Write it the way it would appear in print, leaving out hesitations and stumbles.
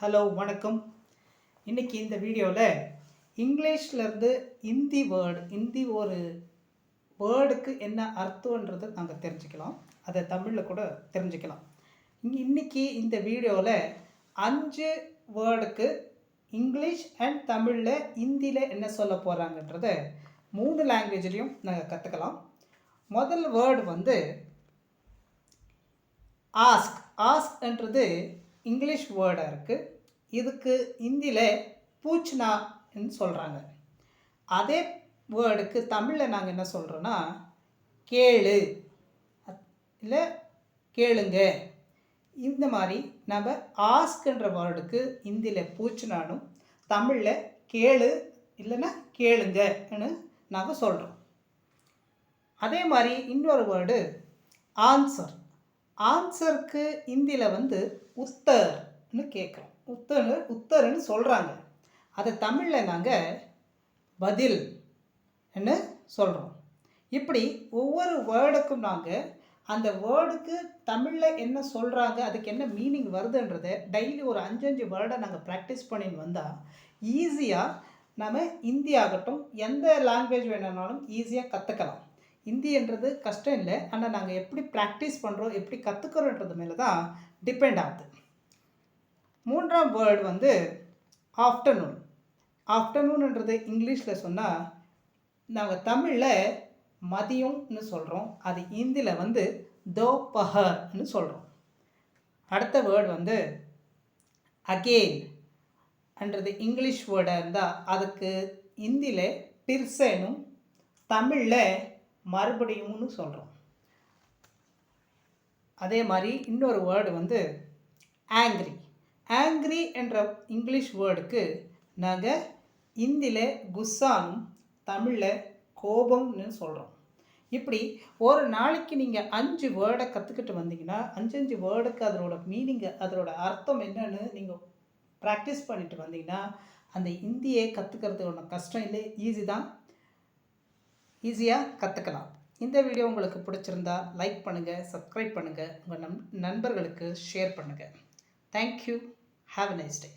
Hello வணக்கம். இன்றைக்கி இந்த வீடியோவில் இங்கிலீஷ்லேருந்து ஹிந்தி ஒரு வேர்டுக்கு என்ன அர்த்தம்ன்றதை நாங்கள் தெரிஞ்சுக்கலாம். அதை தமிழில் கூட தெரிஞ்சுக்கலாம். இன்றைக்கி இந்த வீடியோவில் 5 வேர்டுக்கு இங்கிலீஷ் அண்ட் தமிழில் ஹிந்தியில் என்ன சொல்ல போகிறாங்கன்றத 3 லாங்குவேஜ்லேயும் நாங்கள் கற்றுக்கலாம். முதல் வேர்டு வந்து ஆஸ்க். ஆஸ்க்ன்றது இங்கிலீஷ் வேர்டாக இருக்குது. இதுக்கு ஹிந்தியில் பூச்னான்னு சொல்கிறாங்க. அதே வேர்டுக்கு தமிழில் நாங்கள் என்ன சொல்கிறோன்னா கேளு இல்லை கேளுங்க. இந்த மாதிரி நம்ம ஆஸ்க்ன்ற வேர்டுக்கு ஹிந்தியில் பூச்னானும் தமிழில் கேளு இல்லைன்னா கேளுங்கன்னு நாங்கள் சொல்கிறோம். அதே மாதிரி இன்னொரு வேர்டு ஆன்சர். ஆன்சருக்கு ஹிந்தியில் வந்து உத்தர்னு கேட்குறோம். உத்தர்னு சொல்கிறாங்க. அதை தமிழில் நாங்கள் பதில்னு சொல்கிறோம். இப்படி ஒவ்வொரு வேர்டுக்கும் நாங்கள் அந்த வேர்டுக்கு தமிழில் என்ன சொல்கிறாங்க, அதுக்கு என்ன மீனிங் வருதுன்றதை டெய்லி ஒரு 5 வேர்டை நாங்கள் ப்ராக்டிஸ் பண்ணின்னு வந்தால் ஈஸியாக நம்ம ஹிந்தி ஆகட்டும் எந்த லாங்குவேஜ் வேணுனாலும் ஈஸியாக கற்றுக்கலாம். ஹிந்தின்றது கஷ்டம் இல்லை, ஆனால் நாங்கள் எப்படி ப்ராக்டிஸ் பண்ணுறோம் எப்படி கற்றுக்கிறோன்றது மேலே தான் டிபெண்ட் ஆகுது. 3ஆம் வேர்டு வந்து ஆஃப்டர்நூன். ஆஃப்டர்நூன்ன்றது இங்கிலீஷில் சொன்னால் நாங்கள் தமிழில் மதியம்னு சொல்கிறோம். அது ஹிந்தியில் வந்து தோபஹர்னு சொல்கிறோம். அடுத்த வேர்டு வந்து அகெயின்ன்றது இங்கிலீஷ் வேர்டாக இருந்தால் அதுக்கு ஹிந்தியில் பிர்சனும் தமிழில் மறுபடியும்னு சொல்கிறோம். அதே மாதிரி இன்னொரு வேர்டு வந்து ஆங்க்ரி. ஆங்க்ரி என்ற இங்கிலீஷ் வேர்டுக்கு நாங்கள் ஹிந்தியில் குஸ்ஸானும் தமிழில் கோபம்னு சொல்கிறோம். இப்படி ஒரு நாளைக்கு நீங்கள் 5 வேர்டை கற்றுக்கிட்டு வந்தீங்கன்னா 5 வேர்டுக்கு அதனோட மீனிங்கு அதனோட அர்த்தம் என்னன்னு நீங்கள் ப்ராக்டிஸ் பண்ணிட்டு வந்தீங்கன்னா அந்த ஹிந்தியை கற்றுக்கிறது ஒன்றும் கஷ்டம் இல்லை, ஈஸியாக கற்றுக்கலாம். இந்த வீடியோ உங்களுக்கு பிடிச்சிருந்தா லைக் பண்ணுங்கள், சப்ஸ்கிரைப் பண்ணுங்கள், உங்கள் நண்பர்களுக்கு ஷேர் பண்ணுங்கள். Thank you. Have a nice day.